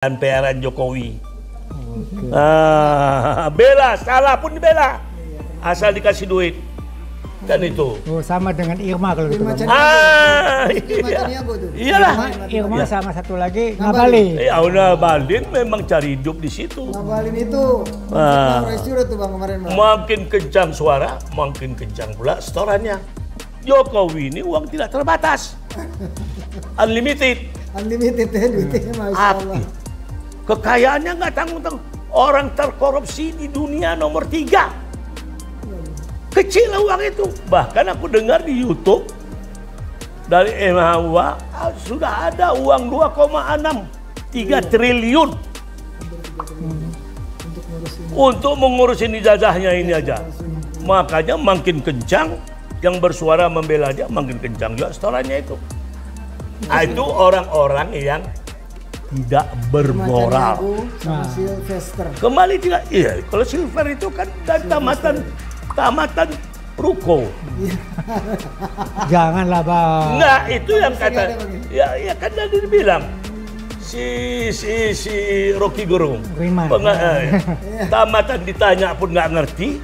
PRN Jokowi. Bela, salah pun dibela. Asal dikasih duit. Kan itu. Oh, sama dengan Irma kalau gitu. Iya. Iyalah. Irma sama satu lagi Ngabalin. Ngabalin memang cari hidup di situ. Ngabalin itu. Tuh Bang kemarin, Bang. Makin kencang suara, makin kencang pula setorannya. Jokowi ini uang tidak terbatas. Unlimited. Unlimited ya duitnya, Masya Allah. Kekayaannya nggak tanggung-tanggung. Orang terkorupsi di dunia nomor 3. Kecil uang itu. Bahkan aku dengar di YouTube dari MHWA sudah ada uang 2,63 triliun untuk mengurusin ijazahnya ini aja. Makanya makin kencang yang bersuara membela dia, makin kencang juga setorannya itu. Itu orang-orang yang tidak bermoral. Sama Sylvester. Kembali tidak, iya. Kalau Silver itu kan dari tamatan ruko. Janganlah Bang. Nah itu yang kata, ya kan tadi dibilang si Rocky Gerung. Tamatan ditanya pun nggak ngerti,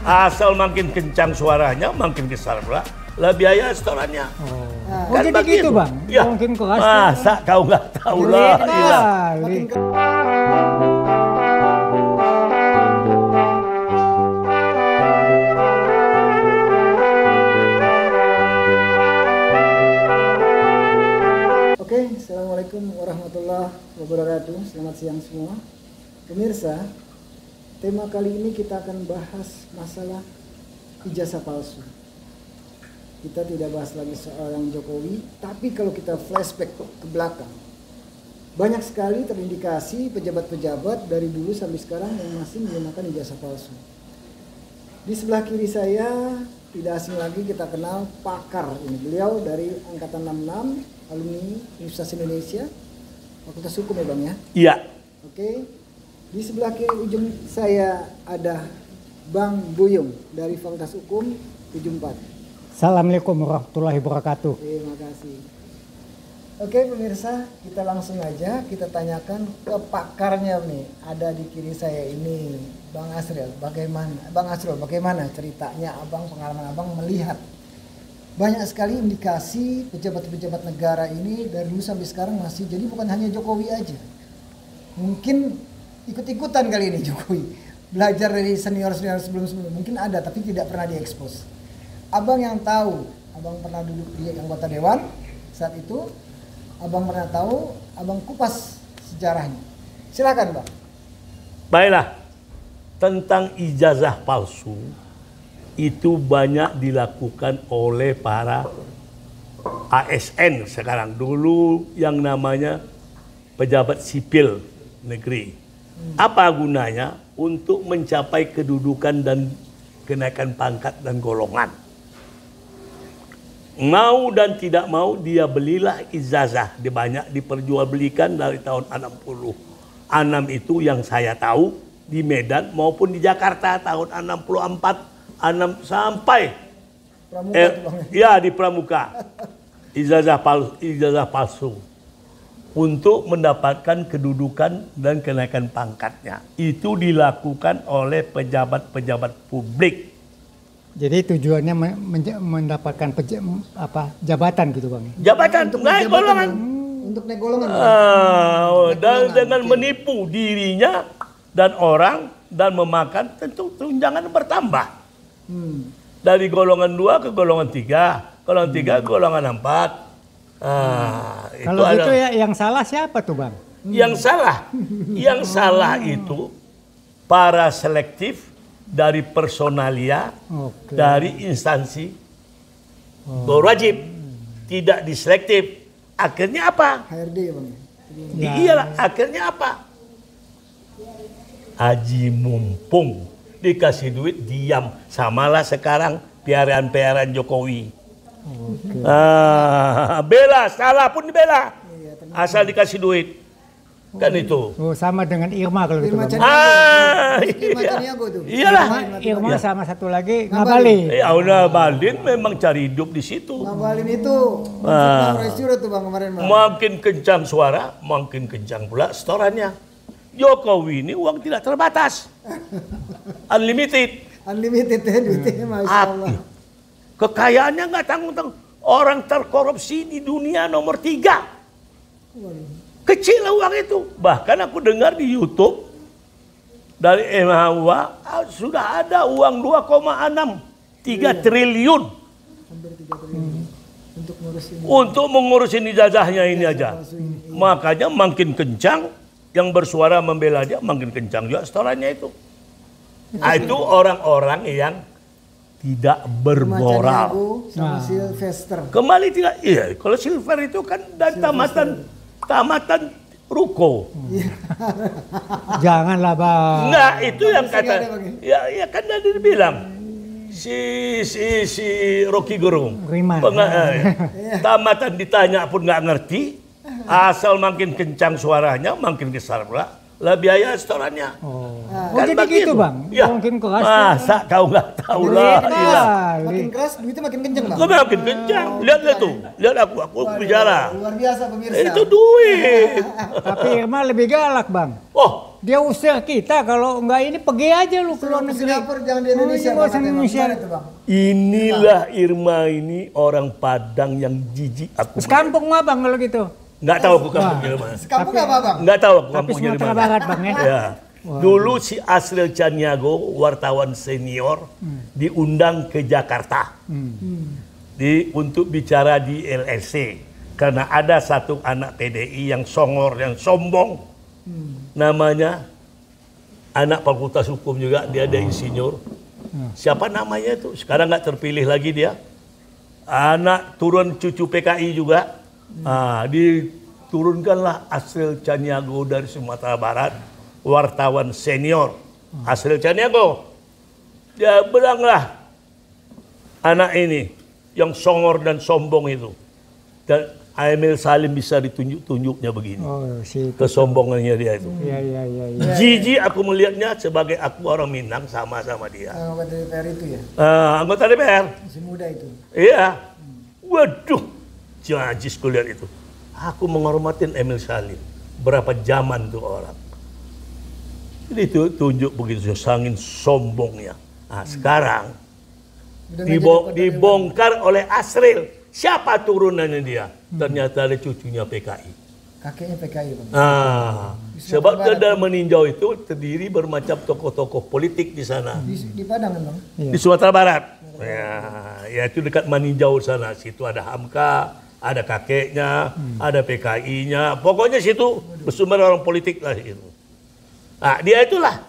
asal makin kencang suaranya, makin besar pula lah biaya setorannya. Kan jadi gitu Bang? Ya. Mungkin keras. Masa kau nggak tahu lah. Oke, Assalamualaikum warahmatullahi wabarakatuh. Selamat siang semua. Pemirsa, tema kali ini kita akan bahas masalah ijazah palsu. Kita tidak bahas lagi soal yang Jokowi, tapi kalau kita flashback ke belakang, banyak sekali terindikasi pejabat-pejabat dari dulu sampai sekarang yang masih menggunakan ijazah palsu. Di sebelah kiri saya tidak asing lagi kita kenal pakar ini. Beliau dari angkatan 66, alumni Universitas Indonesia, Fakultas Hukum ya Bang ya? Iya. Oke. Di sebelah kiri ujung saya ada Bang Buyung dari Fakultas Hukum 74. Assalamualaikum warahmatullahi wabarakatuh. Terima kasih. Oke pemirsa, kita langsung aja kita tanyakan ke pakarnya nih. Ada di kiri saya ini Bang Asril. Bagaimana ceritanya Abang, pengalaman Abang melihat banyak sekali indikasi pejabat-pejabat negara ini dari dulu sampai sekarang masih, jadi bukan hanya Jokowi aja. Mungkin ikut-ikutan kali ini Jokowi. Belajar dari senior-senior sebelum-sebelumnya. Mungkin ada tapi tidak pernah diekspos. Abang yang tahu, Abang pernah duduk di anggota dewan saat itu, Abang pernah tahu, Abang kupas sejarahnya. Silakan Bang. Baiklah, tentang ijazah palsu itu banyak dilakukan oleh para ASN sekarang. Dulu yang namanya pejabat sipil negeri. Apa gunanya? Untuk mencapai kedudukan dan kenaikan pangkat dan golongan. Mau dan tidak mau dia belilah ijazah. Dia banyak diperjualbelikan dari tahun 60. 6 itu yang saya tahu di Medan maupun di Jakarta tahun 64 sampai di Pramuka. Ijazah palsu untuk mendapatkan kedudukan dan kenaikan pangkatnya. Itu dilakukan oleh pejabat-pejabat publik. Jadi tujuannya mendapatkan jabatan gitu Bang? Jabatan, naik golongan. Untuk naik golongan. Dan dengan menipu dirinya dan orang dan memakan tentu tunjangan bertambah. Dari golongan 2 ke golongan 3, golongan 3 ke golongan 4. Kalau gitu ya yang salah siapa tuh Bang? Yang salah itu para selektif dari personalia, dari instansi berwajib, tidak diselektif. Akhirnya apa? HRD ya Bang. Iyalah, akhirnya apa? Haji mumpung dikasih duit diam. Samalah sekarang PRN Jokowi. Bela, salah pun dibela. Asal dikasih duit. Kan itu. Oh, sama dengan Irma kalau gitu. Irma Bang. Irma Caniago tuh. Iyalah. Irma sama satu lagi Ngabalin. Ya Ngabalin memang cari hidup di situ. Ngabalin itu Roy Suryo tuh Bang kemarin Bang. Makin kencang suara, makin kencang pula setorannya. Jokowi ini uang tidak terbatas. Unlimited. Unlimited ya duitnya Masya Allah. Kekayaannya nggak tanggung-tanggung. Orang terkorupsi di dunia nomor 3. Kecil uang itu. Bahkan aku dengar di YouTube dari MHWA sudah ada uang 2,6 3 triliun hampir 3 triliun untuk mengurusin ijazahnya ini aja. Makanya makin kencang yang bersuara membela dia, makin kencang juga setorannya itu. Itu orang-orang yang tidak bermoral. Sama Sylvester. Kembali tidak, iya. Kalau Silver itu kan dari tamatan ruko. Janganlah Bang. Enggak, itu yang kata. Ya kan tadi dibilang si Rocky Gerung. Tamatan ditanya pun nggak ngerti. Asal makin kencang suaranya, makin besar pula lah biaya setorannya. Kan jadi gitu Bang. Ya. Makin keras. Masa kau nggak tahu lah. Makin keras duitnya makin kencang Bang. Makin kencang. Lihat tuh. Lihat aku bicara. Luar biasa pemirsa. Itu duit. Tapi Irma lebih galak Bang. Oh, dia usir kita, kalau enggak ini pergi aja lu ke luar negeri. Singapura jangan di Indonesia. Inilah Irma ini orang Padang yang jijik aku. Sekampung mah Bang kalau gitu. Nggak tahu aku kampungnya mana. Sekampung nggak apa Bang? Nggak tahu aku Tapi kampungnya di Sumatera mana. Barat Bang ya. Ya. Dulu si Asril Caniago, wartawan senior, diundang ke Jakarta untuk bicara di LSC. Karena ada satu anak PDI yang songor, yang sombong. Namanya anak fakultas hukum juga, dia ada insinyur. Siapa namanya itu? Sekarang nggak terpilih lagi dia. Anak turun cucu PKI juga. Diturunkanlah Asril Caniago dari Sumatera Barat, wartawan senior. Asril Caniago. Dia bilanglah anak ini yang songor dan sombong itu. Dan Emil Salim bisa ditunjuk-tunjuknya begini. Kesombongannya dia itu. Iya. Jijik aku melihatnya sebagai aku orang Minang sama-sama dia. Anggota DPR itu ya? Anggota DPR. Masih muda itu. Iya. Waduh. Jajis kulihat itu. Aku menghormatin Emil Salim. Berapa zaman tuh orang. Jadi itu tunjuk begitu sangin sombongnya. Sekarang dibongkar oleh Asril. Siapa turunannya dia? Ternyata ada cucunya PKI. Kakeknya PKI Bang. Sebab dia dalam meninjau itu terdiri bermacam tokoh-tokoh politik di sana. Di Padang kan Bang? Di Sumatera Barat. Ya itu dekat meninjau sana. Situ ada Hamka, ada kakeknya, ada PKI-nya. Pokoknya situ bersumber orang politik lah itu. Dia itulah.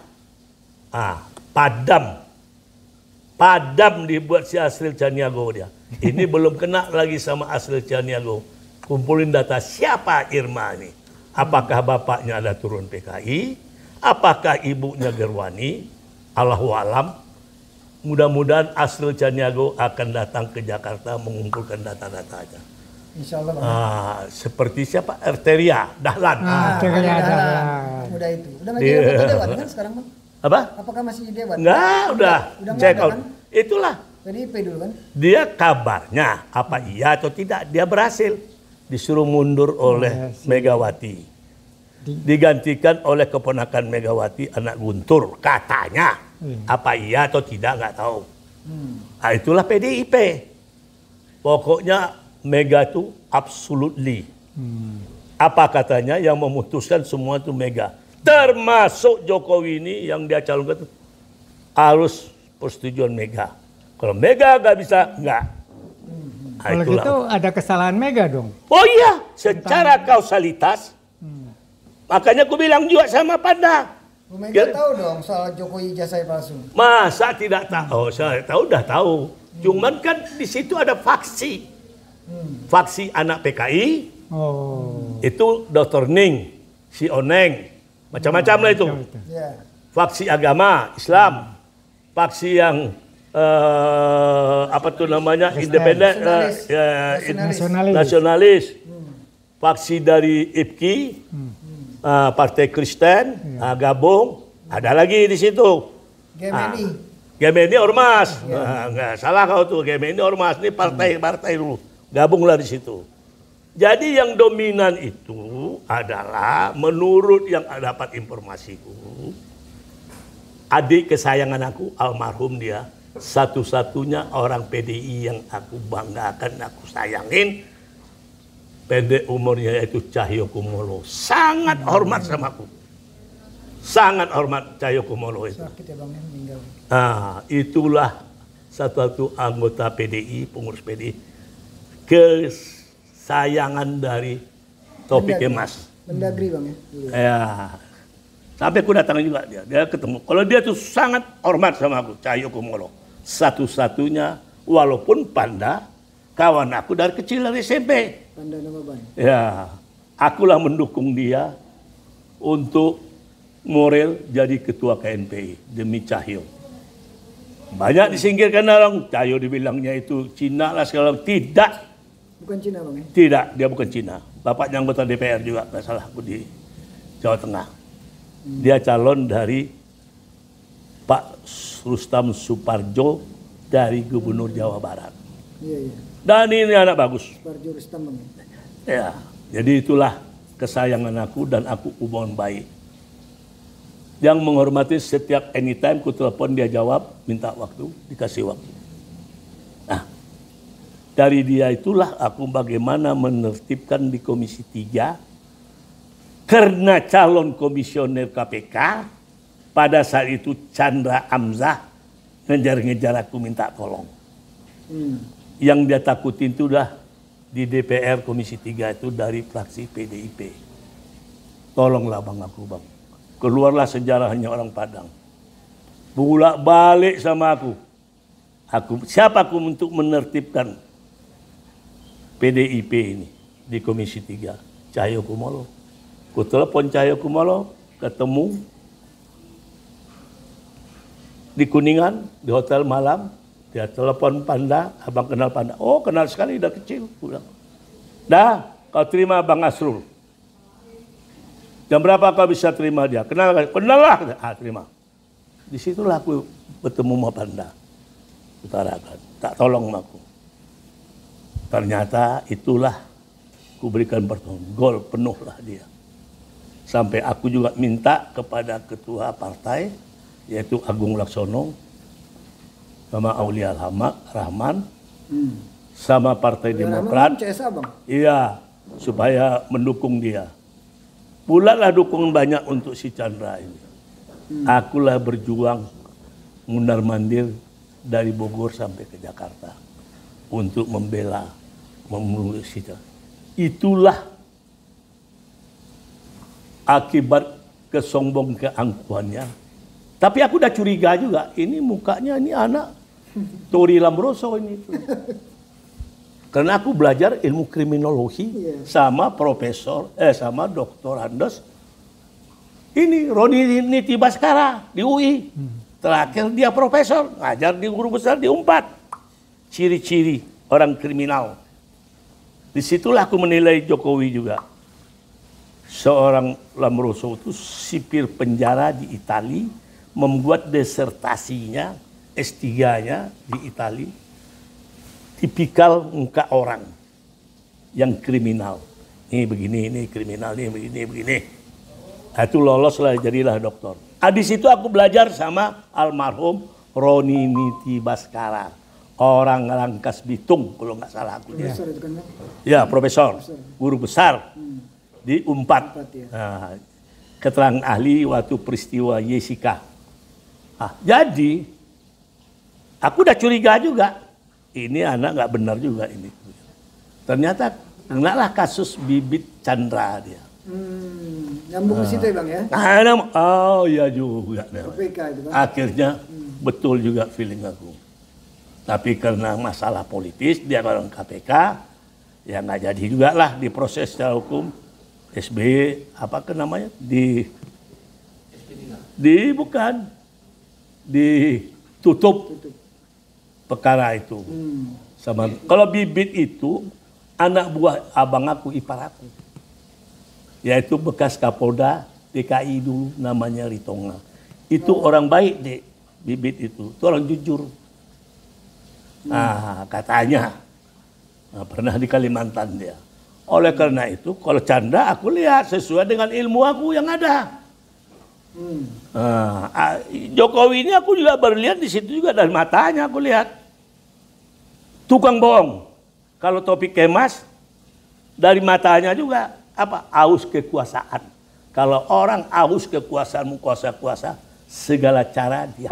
Padam dibuat si Asril Caniago dia. Ini belum kena lagi sama Asril Caniago. Kumpulin data siapa Irma ini. Apakah bapaknya ada turun PKI? Apakah ibunya Gerwani? Allahu alam. Mudah-mudahan Asril Caniago akan datang ke Jakarta mengumpulkan data-datanya. Insya Allah Bang. Seperti siapa? Arteria Dahlan. Arteria Dahlan. Udah itu. Udah nggak jadi anggota dewan kan sekarang Bang? Apa? Apakah masih di dewan? Enggak, udah check out. Kan? Itulah. PDIP dulu kan? Dia kabarnya apa iya atau tidak dia berhasil disuruh mundur oleh Megawati. Digantikan oleh keponakan Megawati anak Guntur katanya. Apa iya atau tidak nggak tahu. Itulah PDIP. Pokoknya Mega itu absolutely. Apa katanya yang memutuskan semua itu Mega. Termasuk Jokowi ini yang dia calonkan harus persetujuan Mega. Kalau Mega nggak bisa, nggak. Kalau gitu ada kesalahan Mega dong. Oh iya, secara kausalitas. Makanya aku bilang juga sama Panda. Mega tahu dong soal Jokowi ijazah palsu. Masa tidak tahu? Saya tahu, udah tahu. Cuman kan di situ ada faksi. Faksi anak PKI. Itu Dr. Ning, si Oneng. Macam-macam lah itu. Faksi agama Islam. Faksi yang apa tuh namanya independen, nasionalis. Faksi dari IPKI, Partai Kristen, gabung, ada lagi di situ. GMI ormas, nggak salah kau tuh, GMI ormas, ini partai-partai dulu, gabunglah di situ. Jadi yang dominan itu adalah menurut yang dapat informasiku, adik kesayangan aku, almarhum dia, satu-satunya orang PDI yang aku banggakan, aku sayangin, pendek umurnya yaitu Cahyokumolo. Sangat hormat sama aku. Sangat hormat Cahyokumolo itu. Sakit ya Bang, meninggal. Nah, itulah satu-satu anggota PDI, pengurus PDI, kesayangan dari Taufik Kemas. Mendagri Bang ya? Ya. Sampai aku datang juga dia ketemu. Kalau dia tuh sangat hormat sama aku, Cahyokumolo. Satu-satunya, walaupun Panda, kawan aku dari kecil, dari SMP. Panda nama Bang. Ya, akulah mendukung dia untuk moral jadi ketua KNPI demi Cahyo. Banyak disingkirkan orang, Cahyo dibilangnya itu Cina lah segala. Tidak. Bukan Cina Bang ya? Tidak, dia bukan Cina. Bapaknya anggota DPR juga, nggak salah aku di Jawa Tengah. Dia calon dari Pak Rustam Suparjo dari Gubernur Jawa Barat. Iya. Dan ini anak bagus. Suparjo Rustam Bang. Ya, jadi itulah kesayangan aku dan aku hubungan baik. Yang menghormati setiap anytime ku telepon dia jawab, minta waktu, dikasih waktu. Nah, dari dia itulah aku bagaimana menertibkan di Komisi 3 karena calon komisioner KPK pada saat itu Chandra Amzah ngejar-ngejar aku minta tolong. Yang dia takutin itu dah di DPR Komisi 3 itu dari fraksi PDIP. Tolonglah Bang aku Bang. Keluarlah sejarahnya orang Padang. Bolak balik sama aku. Siapa aku untuk menertibkan PDIP ini di Komisi 3? Cahyokumolo. Ku telepon Cahyokumolo, ketemu di Kuningan, di hotel malam. Dia telepon Panda, abang kenal Panda. Oh kenal sekali, udah kecil. Dah, kau terima Bang Asrul. Jam berapa kau bisa terima dia? Kenal lah. Terima. Disitulah aku bertemu sama Panda. Utarakan, tak tolong aku. Ternyata itulah ku berikan pertolongan. Gol penuh lah dia. Sampai aku juga minta kepada ketua partai, yaitu Agung Laksono, sama Aulia Rahman, sama Partai Demokrat. Iya, supaya mendukung dia. Pulalah dukungan banyak untuk si Chandra ini. Akulah berjuang mundar-mandir dari Bogor sampai ke Jakarta untuk membela, memulih si Chandra. Itulah akibat kesombong keangkuhannya. Tapi aku udah curiga juga, ini mukanya ini anak Tori Lamroso ini. Karena aku belajar ilmu kriminologi sama sama Dr. Andes. Ini Roni Niti Baskara di UI. Terakhir dia profesor, ngajar di guru besar di Unpad. Ciri-ciri orang kriminal. Disitulah aku menilai Jokowi juga. Seorang Lamroso itu sipir penjara di Itali, membuat desertasinya, S3-nya di Itali, tipikal muka orang yang kriminal. Ini begini, ini kriminal, ini begini. Nah, itu loloslah, jadilah dokter. Di situ aku belajar sama almarhum Roni Niti Baskara, orang Rangkas Bitung, kalau nggak salah aku dia. Ya, profesor, guru besar di Unpad. Nah, keterangan ahli waktu peristiwa Jessica. Nah, jadi aku udah curiga juga, ini anak nggak benar juga ini. Ternyata kenalah kasus bibit Chandra dia. Nyambung ke situ ya Bang ya? Oh iya juga. KPK itu Bang. Akhirnya betul juga feeling aku. Tapi karena masalah politis dia orang KPK, ya nggak jadi juga lah diproses secara hukum. SBY apa ke namanya ditutup perkara itu. Sama kalau bibit itu anak buah abang aku, ipar aku. yaitu bekas Kapolda DKI dulu namanya Ritonga. Itu orang baik deh, Bibit itu orang jujur. Nah, katanya pernah di Kalimantan dia. Oleh karena itu, kalau canda aku lihat sesuai dengan ilmu aku yang ada. Jokowi ini aku juga berlihat di situ juga dari matanya aku lihat. Tukang bohong. Kalau topik kemas dari matanya juga apa? Aus kekuasaan. Kalau orang aus kekuasaan, kuasa-kuasa, segala cara dia.